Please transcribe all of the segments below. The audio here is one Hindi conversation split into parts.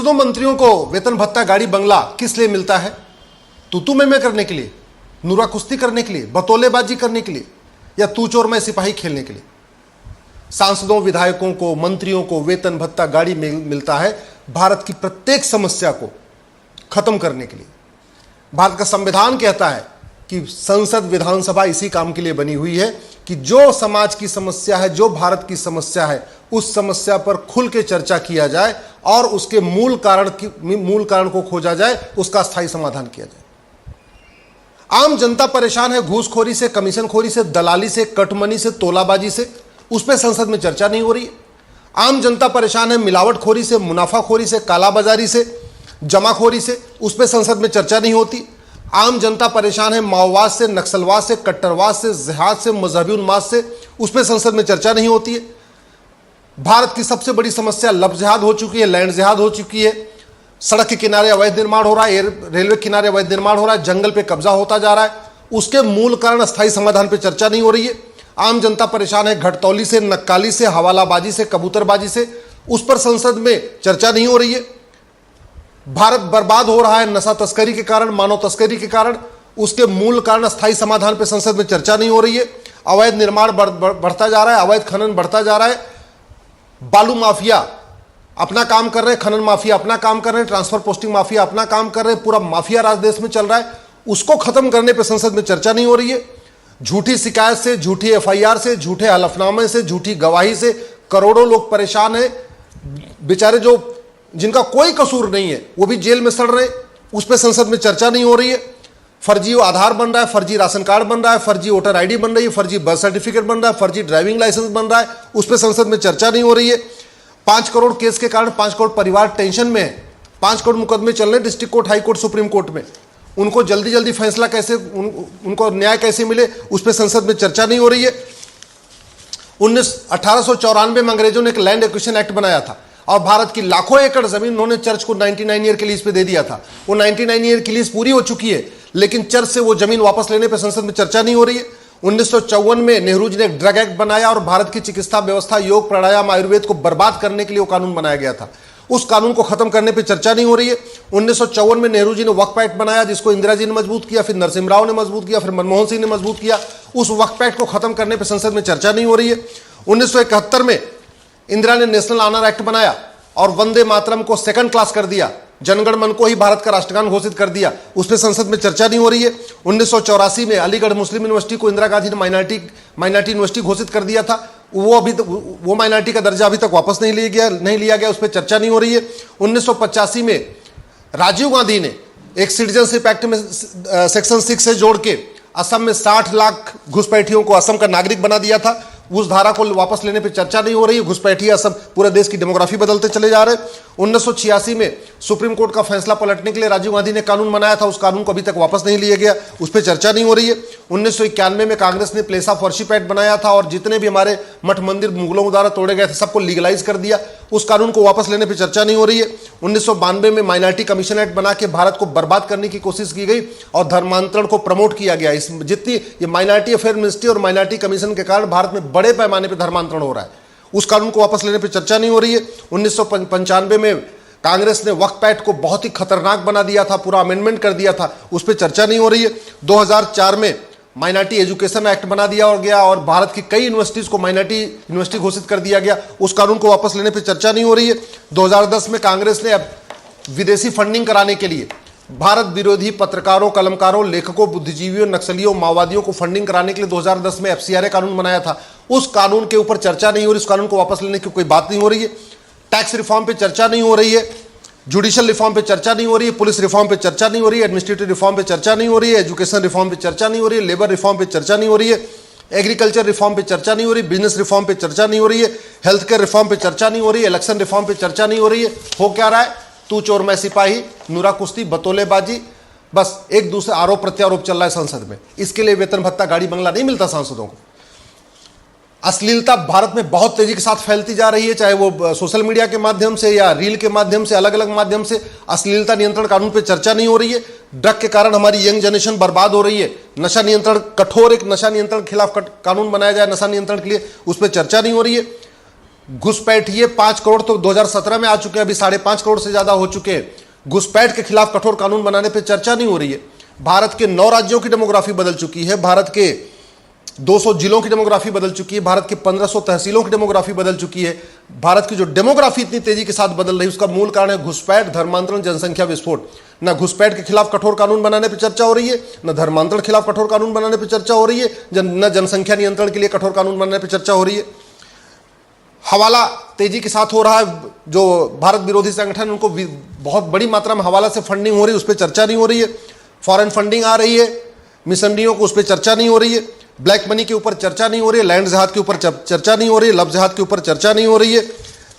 सांसदों मंत्रियों को वेतन भत्ता गाड़ी बंगला किस लिए मिलता है? तू मैं करने के लिए, नूरा कुश्ती करने के लिए, बतौलेबाजी करने के लिए, या तू चोर मैं सिपाही खेलने के लिए? सांसदों, विधायकों को, मंत्रियों को वेतन भत्ता गाड़ी मिलता है भारत की प्रत्येक समस्या को खत्म करने के लिए। भारत का संविधान कहता है कि संसद, विधानसभा इसी काम के लिए बनी हुई है कि जो समाज की समस्या है, जो भारत की समस्या है, उस समस्या पर खुल के चर्चा किया जाए और उसके मूल कारण को खोजा जाए, उसका स्थायी समाधान किया जाए। आम जनता परेशान है घूसखोरी से, कमीशनखोरी से, दलाली से, कटमनी से, तोलाबाजी से, उस पर संसद में चर्चा नहीं हो रही है। आम जनता परेशान है मिलावटखोरी से, मुनाफाखोरी से, कालाबाजारी से, जमाखोरी से, उस पर संसद में चर्चा नहीं होती। आम जनता परेशान है माओवाद से, नक्सलवाद से, कट्टरवाद से, जिहाद से, मजहबी उन्माद से, उस पर संसद में चर्चा नहीं होती है। भारत की सबसे बड़ी समस्या लव जिहाद हो चुकी है, लैंड जिहाद हो चुकी है। सड़क के किनारे अवैध निर्माण हो रहा है, रेलवे किनारे अवैध निर्माण हो रहा है, जंगल पे कब्जा होता जा रहा है, उसके मूल कारण, अस्थायी समाधान पे चर्चा नहीं हो रही है। आम जनता परेशान है घटतौली से, नक्काली से, हवालाबाजी से, कबूतरबाजी से, उस पर संसद में चर्चा नहीं हो रही है। भारत बर्बाद हो रहा है नशा तस्करी के कारण, मानव तस्करी के कारण, उसके मूल कारण, अस्थायी समाधान पे संसद में चर्चा नहीं हो रही है। अवैध निर्माण बढ़ता जा रहा है, अवैध खनन बढ़ता जा रहा है, बालू माफिया अपना काम कर रहे हैं, खनन माफिया अपना काम कर रहे हैं, ट्रांसफर पोस्टिंग माफिया अपना काम कर रहे हैं, पूरा माफिया राज देश में चल रहा है, उसको खत्म करने पे संसद में चर्चा नहीं हो रही है। झूठी शिकायत से, झूठी एफआईआर से, झूठे हलफनामे से, झूठी गवाही से करोड़ों लोग परेशान हैं। बेचारे जो जिनका कोई कसूर नहीं है वो भी जेल में सड़ रहे, उस पर संसद में चर्चा नहीं हो रही है। फर्जी आधार बन रहा है, फर्जी राशन कार्ड बन रहा है, फर्जी वोटर आईडी बन रही है, फर्जी बर्थ सर्टिफिकेट बन रहा है, फर्जी ड्राइविंग लाइसेंस बन रहा है, उस पर संसद में चर्चा नहीं हो रही है। 5 करोड़ केस के कारण 5 करोड़ परिवार टेंशन में है। 5 करोड़ मुकदमे चल रहे district court, high court, supreme court में, उनको जल्दी जल्दी फैसला कैसे, उनको न्याय कैसे मिले, उस पर संसद में चर्चा नहीं हो रही है। 1894 में अंग्रेजों ने एक लैंड एक्विजिशन एक्ट बनाया था और भारत की लाखों एकड़ जमीन उन्होंने चर्च को 99 ईयर के लीज पे दे दिया था। वो 99 ईयर की लीज पूरी हो चुकी है, लेकिन चर्च से वो जमीन वापस लेने पे संसद में चर्चा नहीं हो रही है। 1954 में नेहरू जी ने एक ड्रग एक्ट बनाया और भारत की चिकित्सा व्यवस्था, योग, प्राणायाम, आयुर्वेद को बर्बाद करने के लिए वो कानून बनाया गया था। उस कानून को खत्म करने पे चर्चा नहीं हो रही है। 1954 में नेहरू जी ने वक्फ एक्ट बनाया, जिसको इंदिरा जी ने मजबूत किया, फिर नरसिम्हा राव ने मजबूत किया, फिर मनमोहन सिंह ने मजबूत किया। उस वक्फ एक्ट को खत्म करने पे संसद में चर्चा नहीं हो रही है। 1971 में इंदिरा ने नेशनल ऑनर एक्ट बनाया और वंदे मातरम को सेकंड क्लास कर दिया, जनगण मन को ही भारत का राष्ट्रगान घोषित कर दिया, उस पर संसद में चर्चा नहीं हो रही है। 1984 में अलीगढ़ मुस्लिम यूनिवर्सिटी को इंदिरा गांधी ने माइनॉरिटी यूनिवर्सिटी घोषित कर दिया था, वो माइनॉरिटी का दर्जा अभी तक वापस नहीं लिया गया, उस पर चर्चा नहीं हो रही है। 1985 में राजीव गांधी ने एक सिटीजनशिप एक्ट में सेक्शन 6 से जोड़ के असम में 60 लाख घुसपैठियों को असम का नागरिक बना दिया था। उस धारा को वापस लेने पे चर्चा नहीं हो रही है। घुसपैठी असम, पूरे देश की डेमोग्राफी बदलते चले जा रहे हैं। 1986 में सुप्रीम कोर्ट का फैसला पलटने के लिए राजीव गांधी ने कानून बनाया था, उस कानून को अभी तक वापस नहीं लिया गया, उस पर चर्चा नहीं हो रही है। 1991 में कांग्रेस ने प्लेस ऑफ वर्शिप एक्ट बनाया था और जितने भी हमारे मठ मंदिर मुगलों द्वारा तोड़े गए थे सबको लीगलाइज कर दिया, उस कानून को वापस लेने पर चर्चा नहीं हो रही है। 1992 में माइनॉरिटी कमीशन एक्ट बना के भारत को बर्बाद करने की कोशिश की गई और धर्मांतरण को प्रमोट किया गया। इस जितनी ये माइनॉरिटी अफेयर मिनिस्ट्री और माइनॉरिटी कमीशन के कारण भारत में बड़े पैमाने पर धर्मांतरण हो रहा है, उस कानून को वापस लेने पर चर्चा नहीं हो रही है। 1995 में कांग्रेस ने वक्फ एक्ट को बहुत ही खतरनाक बना दिया था, पूरा अमेंडमेंट कर दिया था, उस पर चर्चा नहीं हो रही है। 2004 में माइनॉरिटी एजुकेशन एक्ट बना दिया और गया और भारत की कई यूनिवर्सिटीज को माइनॉरिटी यूनिवर्सिटी घोषित कर दिया गया, उस कानून को वापस लेने पर चर्चा नहीं हो रही है। 2010 में कांग्रेस ने अब विदेशी फंडिंग कराने के लिए भारत विरोधी पत्रकारों, कलमकारों, लेखकों, बुद्धिजीवियों, नक्सलियों, माओवादियों को फंडिंग कराने के लिए 2010 में एफसीआरए कानून बनाया था, उस कानून के ऊपर चर्चा नहीं हो रही, उस कानून को वापस लेने की कोई बात नहीं हो रही है। टैक्स रिफॉर्म पे चर्चा नहीं हो रही है, जुडिशियल रिफॉर्म पे चर्चा नहीं हो रही है, पुलिस रिफॉर्म पे चर्चा नहीं हो रही है, एडमिनिस्ट्रेटिव रिफॉर्म पे चर्चा नहीं हो रही है, एजुकेशन रिफॉर्म पे चर्चा नहीं हो रही है, लेबर रिफॉर्म पे चर्चा नहीं हो रही है, एग्रीकल्चर रिफॉर्म पे चर्चा नहीं हो रही, बिजनेस रिफॉर्म पे चर्चा नहीं हो रही है, हेल्थ केयर रिफॉर्म पे चर्चा नहीं हो रही है, इलेक्शन रिफॉर्म पे चर्चा नहीं हो रही है। हो क्या रहा है? तू चोर मैं सिपाही, नूरा कुश्ती, बतौलेबाजी, बस एक दूसरे आरोप प्रत्यारोप चल रहा है संसद में। इसके लिए वेतन भत्ता, गाड़ी बंगला नहीं मिलता सांसदों को। अश्लीलता भारत में बहुत तेजी के साथ फैलती जा रही है, चाहे वो सोशल मीडिया के माध्यम से या रील के माध्यम से, अलग अलग माध्यम से। अश्लीलता नियंत्रण कानून पे चर्चा नहीं हो रही है। ड्रग के कारण हमारी यंग जनरेशन बर्बाद हो रही है। नशा नियंत्रण, कठोर एक नशा नियंत्रण के खिलाफ कानून बनाया जाए नशा नियंत्रण के लिए, उस पर चर्चा नहीं हो रही है। घुसपैठिए 5 करोड़ तो 2017 में आ चुके हैं, अभी 5.5 करोड़ से ज्यादा हो चुके हैं। घुसपैठ के खिलाफ कठोर कानून बनाने पर चर्चा नहीं हो रही है। भारत के 9 राज्यों की डेमोग्राफी बदल चुकी है, भारत के 200 जिलों की डेमोग्राफी बदल चुकी है, भारत की 1500 तहसीलों की डेमोग्राफी बदल चुकी है। भारत की जो डेमोग्राफी इतनी तेजी के साथ बदल रही है उसका मूल कारण है घुसपैठ, धर्मांतरण, जनसंख्या विस्फोट। न घुसपैठ के खिलाफ कठोर कानून बनाने पर चर्चा हो रही है, न धर्मांतरण के खिलाफ कठोर कानून बनाने पर चर्चा हो रही है, न जनसंख्या नियंत्रण के लिए कठोर कानून बनाने पर चर्चा हो रही है। हवाला तेजी के साथ हो रहा है, जो भारत विरोधी संगठन उनको बहुत बड़ी मात्रा में हवाला से फंडिंग हो रही है, उस पर चर्चा नहीं हो रही है। फॉरेन फंडिंग आ रही है मिशनरियों को, उस पर चर्चा नहीं हो रही है। ब्लैक मनी के ऊपर चर्चा नहीं हो रही है, लैंड जिहाद के ऊपर चर्चा नहीं हो रही है, लव जिहाद के ऊपर चर्चा नहीं हो रही है,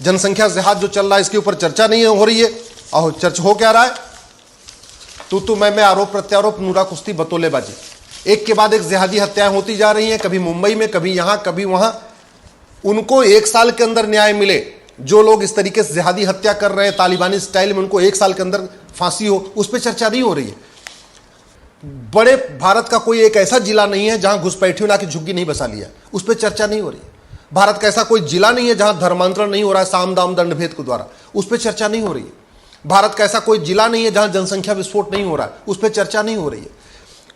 जनसंख्या जिहाद जो चल रहा है इसके ऊपर चर्चा नहीं हो रही है। और चर्चा हो क्या रहा है? तू मैं, आरोप प्रत्यारोप, नूरा कुश्ती, बतौलेबाजी, एक के बाद एक जिहादी हत्याएं होती जा रही हैं, कभी मुंबई में, कभी यहां, कभी वहां। उनको 1 साल के अंदर न्याय मिले, जो लोग इस तरीके से जिहादी हत्या कर रहे हैं तालिबानी स्टाइल में, उनको 1 साल के अंदर फांसी हो, उस पर चर्चा नहीं हो रही है। बड़े भारत का कोई एक ऐसा जिला नहीं है जहां घुसपैठियों ने आके झुग्गी नहीं बसा लिया, उस पर चर्चा नहीं हो रही है। भारत का ऐसा कोई जिला नहीं है जहां धर्मांतरण नहीं हो रहा है साम दाम दंड भेद के द्वारा, उस पर चर्चा नहीं हो रही है। भारत का ऐसा कोई जिला नहीं है जहां जनसंख्या विस्फोट नहीं हो रहा है, उस पर चर्चा नहीं हो रही है।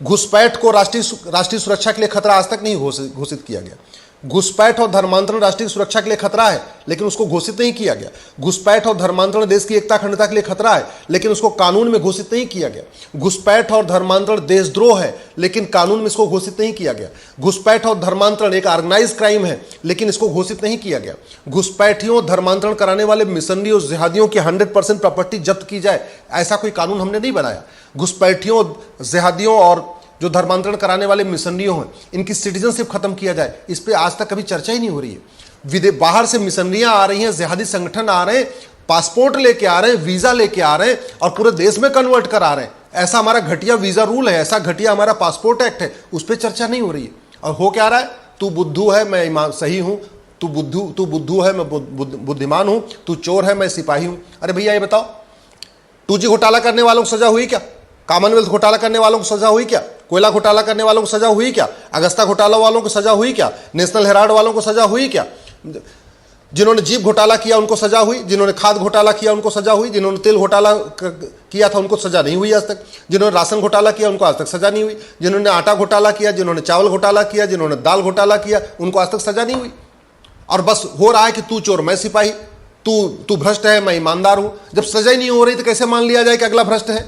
घुसपैठ को राष्ट्रीय सुरक्षा के लिए खतरा आज तक नहीं घोषित किया गया। घुसपैठ और धर्मांतरण राष्ट्रीय सुरक्षा के लिए खतरा है, लेकिन उसको घोषित नहीं किया गया। घुसपैठ और धर्मांतरण देश की एकता अखंडता के लिए खतरा है, लेकिन उसको कानून में घोषित नहीं किया गया। घुसपैठ और धर्मांतरण देशद्रोह है, लेकिन कानून में इसको घोषित नहीं किया गया। घुसपैठ और धर्मांतरण एक ऑर्गेनाइज क्राइम है, लेकिन इसको घोषित नहीं किया गया। घुसपैठियों, धर्मांतरण कराने वाले मिशनरियों, जिहादियों की 100% प्रॉपर्टी जब्त की जाए, ऐसा कोई कानून हमने नहीं बनाया। घुसपैठियों, जिहादियों और जो धर्मांतरण कराने वाले मिशनरियों हैं, इनकी सिटीजनशिप खत्म किया जाए, इस पे आज तक कभी चर्चा ही नहीं हो रही है। बाहर से मिशनरियां आ रही हैं, जिहादी संगठन आ रहे हैं, पासपोर्ट लेके आ रहे हैं, वीजा लेके आ रहे हैं और पूरे देश में कन्वर्ट करा रहे हैं। ऐसा हमारा घटिया वीजा रूल है, ऐसा घटिया हमारा पासपोर्ट एक्ट है, उस पर चर्चा नहीं हो रही है। और हो क्या रहा है? तू बुद्धू है, मैं सही हूं, तू बुद्धू है, मैं बुद्धिमान हूं, तू चोर है, मैं सिपाही हूं। अरे भैया ये बताओ, 2G घोटाला करने वालों को सजा हुई क्या? कॉमनवेल्थ घोटाला करने वालों को सजा हुई क्या? कोयला घोटाला करने वालों को सजा हुई क्या? अगस्ता घोटाला वालों को सजा हुई क्या? नेशनल हेराल्ड वालों को सजा हुई क्या? जिन्होंने जीप घोटाला किया उनको सजा हुई, जिन्होंने खाद घोटाला किया उनको सजा हुई, जिन्होंने तेल घोटाला किया था उनको सजा नहीं हुई आज तक, जिन्होंने राशन घोटाला किया उनको आज तक सजा नहीं हुई, जिन्होंने आटा घोटाला किया, जिन्होंने चावल घोटाला किया, जिन्होंने दाल घोटाला किया, उनको आज तक सजा नहीं हुई। और बस हो रहा है कि तू चोर मैं सिपाही, तू भ्रष्ट है मैं ईमानदार हूं। जब सजा ही नहीं हो रही तो कैसे मान लिया जाए कि अगला भ्रष्ट है?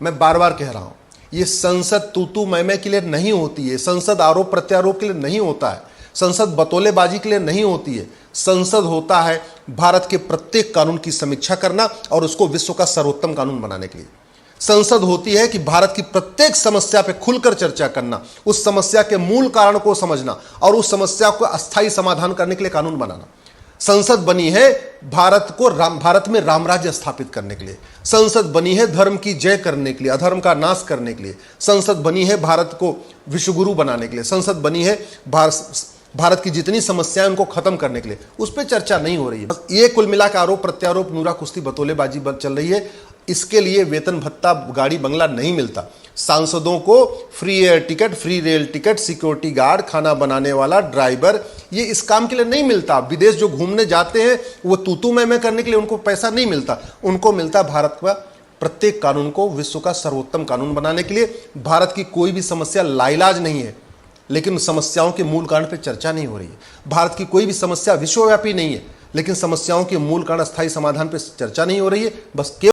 मैं बार बार कह रहा हूं, ये संसद तू मैं के लिए नहीं होती है, संसद आरोप प्रत्यारोप के लिए नहीं होता है, संसद बतौलेबाजी के लिए नहीं होती है। संसद होता है भारत के प्रत्येक कानून की समीक्षा करना और उसको विश्व का सर्वोत्तम कानून बनाने के लिए। संसद होती है कि भारत की प्रत्येक समस्या पे खुलकर चर्चा करना, उस समस्या के मूल कारण को समझना और उस समस्या को अस्थायी समाधान करने के लिए कानून बनाना। संसद बनी है भारत में रामराज्य स्थापित करने के लिए। संसद बनी है धर्म की जय करने के लिए, अधर्म का नाश करने के लिए। संसद बनी है भारत को विश्वगुरु बनाने के लिए। संसद बनी है भारत की जितनी समस्याएं उनको खत्म करने के लिए। उस पर चर्चा नहीं हो रही है। ये कुल मिलाकर आरोप प्रत्यारोप, नूरा कुश्ती, बतौलेबाजी चल रही है। इसके लिए वेतन भत्ता, गाड़ी बंगला नहीं मिलता। सांसदों को free air ticket, free rail ticket, security guard, खाना बनाने वाला, ड्राइवर, ये इस काम के लिए नहीं मिलता। विदेश जो घूमने जाते हैं वो तू मैं करने के लिए उनको पैसा नहीं मिलता। उनको मिलता भारत का प्रत्येक कानून को विश्व का सर्वोत्तम कानून बनाने के लिए। भारत की कोई भी समस्या लाइलाज नहीं है, लेकिन समस्याओं के मूल कारण पर चर्चा नहीं हो रही है। भारत की कोई भी समस्या विश्वव्यापी नहीं है, लेकिन समस्याओं के मूल कारण, स्थायी समाधान पर चर्चा नहीं हो रही है। बस